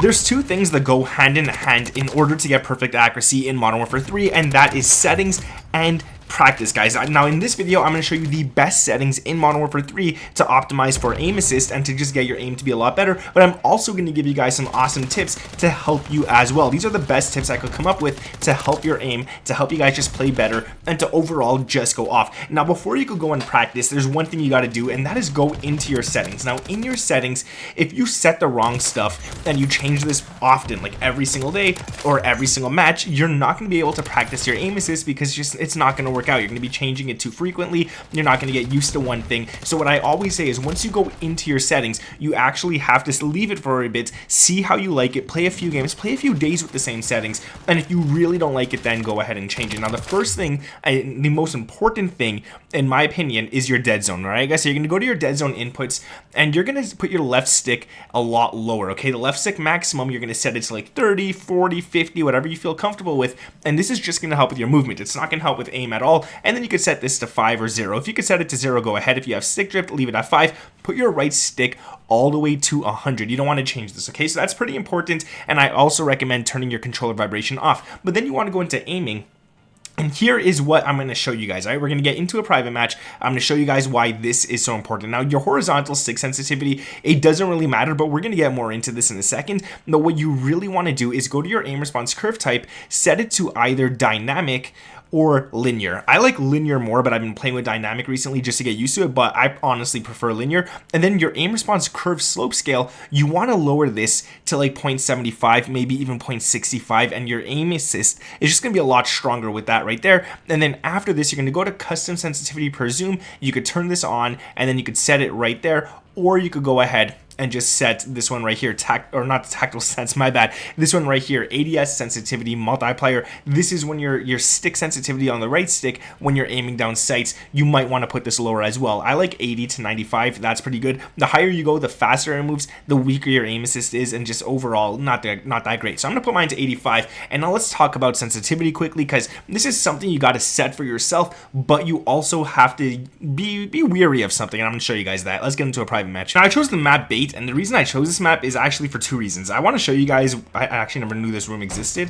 There's two things that go hand in hand in order to get perfect accuracy in Modern Warfare 3, and that is settings and practice, guys. Now in this video I'm going to show you the best settings in Modern Warfare 3 to optimize for aim assist and to just get your aim to be a lot better, but I'm also going to give you guys some awesome tips to help you as well. These are the best tips I could come up with to help your aim, to help you guys just play better, and to overall just go off. Now before you could go and practice, there's one thing you got to do, and that is go into your settings. Now in your settings, if you set the wrong stuff and you change this often, like every single day or every single match, you're not going to be able to practice your aim assist because it's not going to work out. You're going to be changing it too frequently. You're not going to get used to one thing. So what I always say is once you go into your settings, you actually have to leave it for a bit, see how you like it, play a few games, play a few days with the same settings, and if you really don't like it, then go ahead and change it. Now the first thing, the most important thing in my opinion, is your dead zone. All right guys, so you're going to go to your dead zone inputs and you're going to put your left stick a lot lower. Okay, the left stick maximum, you're going to set it to like 30, 40, 50, whatever you feel comfortable with, and this is just going to help with your movement. It's not going to help with aim at all. And then you could set this to 5 or 0. If you could set it to 0, go ahead. If you have stick drift, leave it at 5. Put your right stick all the way to 100. You don't want to change this, okay? So that's pretty important, and I also recommend turning your controller vibration off. But then you want to go into aiming. And here is what I'm going to show you guys, all right? We're going to get into a private match. I'm going to show you guys why this is so important. Now, your horizontal stick sensitivity, it doesn't really matter, but we're going to get more into this in a second. But what you really want to do is go to your aim response curve type, set it to either dynamic or linear. I like linear more, but I've been playing with dynamic recently just to get used to it, but I honestly prefer linear. And then your aim response curve slope scale, you want to lower this to like 0.75, maybe even 0.65, and your aim assist is just going to be a lot stronger with that right there. And then after this, you're going to go to custom sensitivity per zoom. You could turn this on, and then you could set it right there, or you could go ahead and just set this one right here, not tactile sense, my bad. This one right here, ADS sensitivity multiplier. This is when your stick sensitivity on the right stick, when you're aiming down sights, you might want to put this lower as well. I like 80 to 95, that's pretty good. The higher you go, the faster it moves, the weaker your aim assist is, and just overall, not that great. So I'm gonna put mine to 85, and now let's talk about sensitivity quickly, because this is something you gotta set for yourself, but you also have to be weary of something, and I'm gonna show you guys that. Let's get into a private match. Now I chose the map bait, and the reason I chose this map is actually for two reasons. I want to show you guys, I actually never knew this room existed.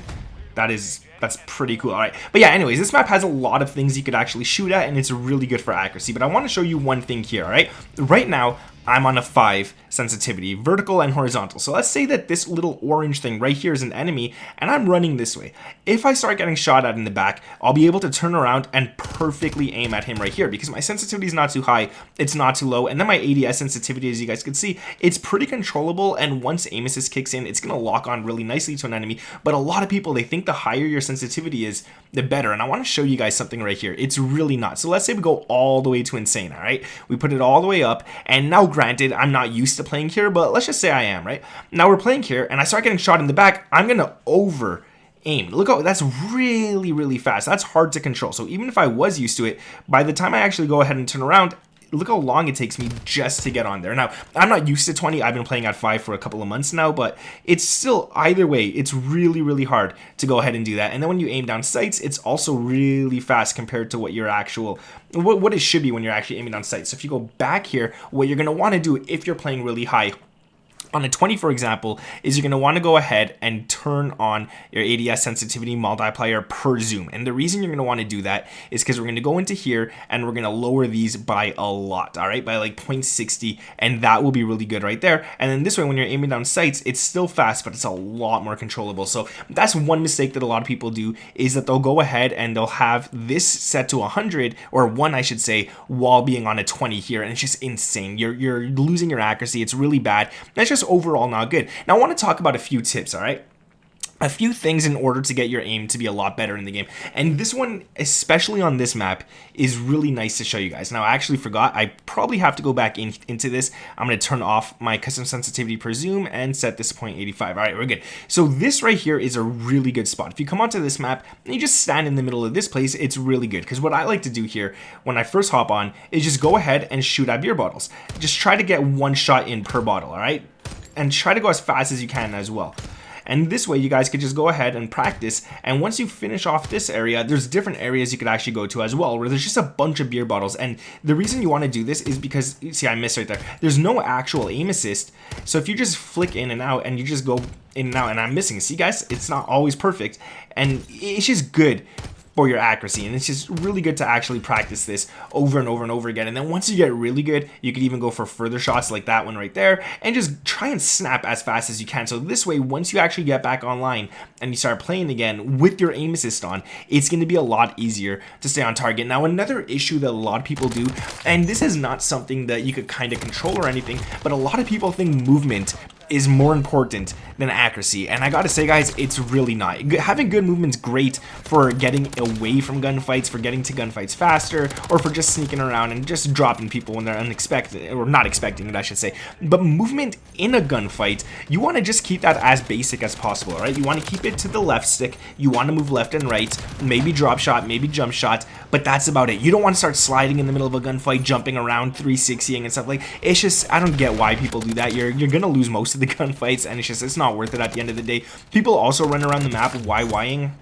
That's pretty cool. All right, but yeah, anyways, this map has a lot of things you could actually shoot at, and it's really good for accuracy, but I want to show you one thing here. All right, right now I'm on a 5 sensitivity, vertical and horizontal. So let's say that this little orange thing right here is an enemy, and I'm running this way. If I start getting shot at in the back, I'll be able to turn around and perfectly aim at him right here, because my sensitivity is not too high, it's not too low, and then my ADS sensitivity, as you guys can see, it's pretty controllable, and once aim assist kicks in, it's going to lock on really nicely to an enemy. But a lot of people, they think the higher your sensitivity is, the better, and I want to show you guys something right here. It's really not. So let's say we go all the way to insane. All right, we put it all the way up, and now granted, I'm not used to playing here, but let's just say I am, right? Now we're playing here, and I start getting shot in the back. I'm going to over aim. Look, oh, that's really fast. That's hard to control. So even if I was used to it, by the time I actually go ahead and turn around, look how long it takes me just to get on there. Now, I'm not used to 20. I've been playing at 5 for a couple of months now, but it's still, either way, it's really hard to go ahead and do that. And then when you aim down sights, it's also really fast compared to what your actual, what it should be when you're actually aiming down sights. So if you go back here, what you're going to want to do if you're playing really high, on a 20, for example, is you're going to want to go ahead and turn on your ADS sensitivity multiplier per zoom. And the reason you're going to want to do that is because we're going to go into here and we're going to lower these by a lot, all right, by like 0.60, and that will be really good right there. And then this way, when you're aiming down sights, it's still fast, but it's a lot more controllable. So that's one mistake that a lot of people do, is that they'll go ahead and they'll have this set to 100, or 1, I should say, while being on a 20 here, and it's just insane. You're losing your accuracy. It's really bad. That's just overall not good. Now I want to talk about a few tips, all right? A few things in order to get your aim to be a lot better in the game. And this one, especially on this map, is really nice to show you guys. Now, I actually forgot. I probably have to go back into this. I'm going to turn off my custom sensitivity per zoom and set this to 0.85. All right, we're good. So this right here is a really good spot. If you come onto this map and you just stand in the middle of this place, it's really good. Because what I like to do here when I first hop on is just go ahead and shoot at beer bottles. Just try to get one shot in per bottle, all right? And try to go as fast as you can as well. And this way you guys could just go ahead and practice, and once you finish off this area, there's different areas you could actually go to as well, where there's just a bunch of beer bottles. And the reason you want to do this is because, see, I missed right there, there's no actual aim assist. So if you just flick in and out and you just go in and out, and I'm missing, see guys, it's not always perfect, and it's just good for your accuracy, and it's just really good to actually practice this over and over and over again. And then once you get really good, you could even go for further shots like that one right there, and just try and snap as fast as you can. So this way, once you actually get back online and you start playing again with your aim assist on, it's going to be a lot easier to stay on target. Now, another issue that a lot of people do, and this is not something that you could kind of control or anything, but a lot of people think movement is more important than accuracy, and I gotta say guys, it's really not. Having good movement's great for getting away from gunfights, for getting to gunfights faster, or for just sneaking around and just dropping people when they're unexpected, or not expecting it, I should say. But movement in a gunfight, you want to just keep that as basic as possible, right? You want to keep it to the left stick, you want to move left and right, maybe drop shot, maybe jump shot, but that's about it. You don't want to start sliding in the middle of a gunfight, jumping around, 360ing and stuff. Like, it's just, I don't get why people do that. You're gonna lose most of the gunfights, and it's not worth it at the end of the day. People also run around the map YYing,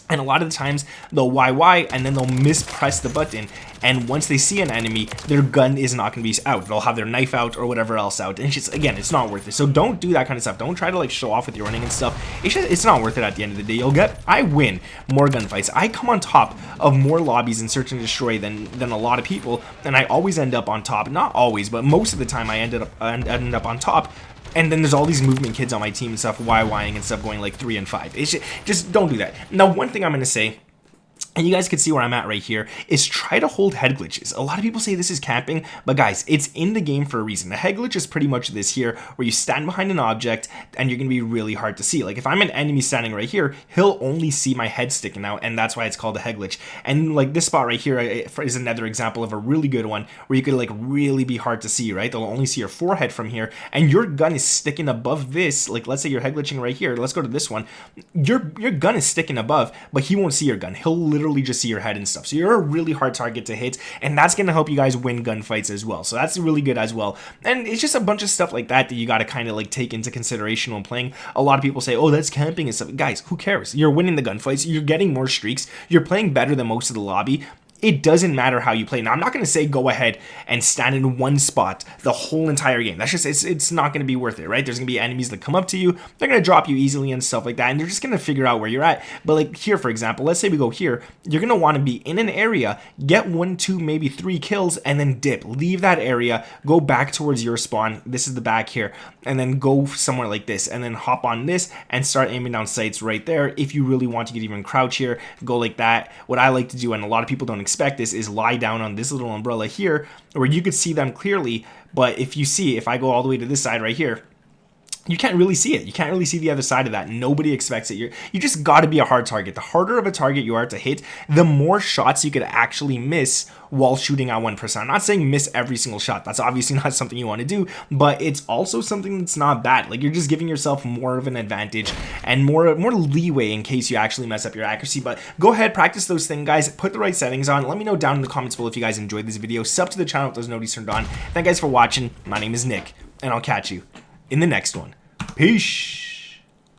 and a lot of the times they'll YY and then they'll mispress the button, and once they see an enemy, their gun is not going to be out. They'll have their knife out or whatever else out, and it's just, again, it's not worth it. So don't do that kind of stuff. Don't try to like show off with your running and stuff. It's not worth it at the end of the day. I win more gunfights. I come on top of more lobbies in Search and Destroy than a lot of people, and I always end up on top. Not always, but most of the time I end up on top. And then there's all these movement kids on my team and stuff, YYing and stuff, going like 3 and 5. It's just don't do that. Now, one thing I'm going to say, and you guys can see where I'm at right here, is try to hold head glitches. A lot of people say this is camping, but guys, it's in the game for a reason. The head glitch is pretty much this here, where you stand behind an object and you're going to be really hard to see. Like if I'm an enemy standing right here, he'll only see my head sticking out, and that's why it's called a head glitch. And like this spot right here is another example of a really good one, where you could like really be hard to see, right? They'll only see your forehead from here, and your gun is sticking above this. Like let's say you're head glitching right here. Let's go to this one. Your gun is sticking above, but he won't see your gun. He'll literally just see your head and stuff. So you're a really hard target to hit, and that's going to help you guys win gunfights as well. So that's really good as well. And it's just a bunch of stuff like that you got to kind of like take into consideration when playing. A lot of people say, oh, that's camping and stuff. Guys, who cares? You're winning the gunfights. You're getting more streaks. You're playing better than most of the lobby. It doesn't matter how you play. Now, I'm not going to say go ahead and stand in one spot the whole entire game. That's just, it's not going to be worth it, right? There's going to be enemies that come up to you. They're going to drop you easily and stuff like that, and they're just going to figure out where you're at. But like here, for example, let's say we go here. You're going to want to be in an area, get 1, 2, maybe 3 kills, and then dip. Leave that area, go back towards your spawn. This is the back here. And then go somewhere like this, and then hop on this and start aiming down sights right there. If you really want to get even crouch here, go like that. What I like to do, and a lot of people don't expect this, is lie down on this little umbrella here where you could see them clearly. But if I go all the way to this side right here, you can't really see it. You can't really see the other side of that. Nobody expects it. You just got to be a hard target. The harder of a target you are to hit, the more shots you could actually miss while shooting at 1%. I'm not saying miss every single shot. That's obviously not something you want to do, but it's also something that's not bad. Like you're just giving yourself more of an advantage and more leeway in case you actually mess up your accuracy. But go ahead, practice those things, guys. Put the right settings on. Let me know down in the comments below if you guys enjoyed this video. Sub to the channel with those notifications turned on. Thank you guys for watching. My name is Nick, and I'll catch you in the next one. Peace.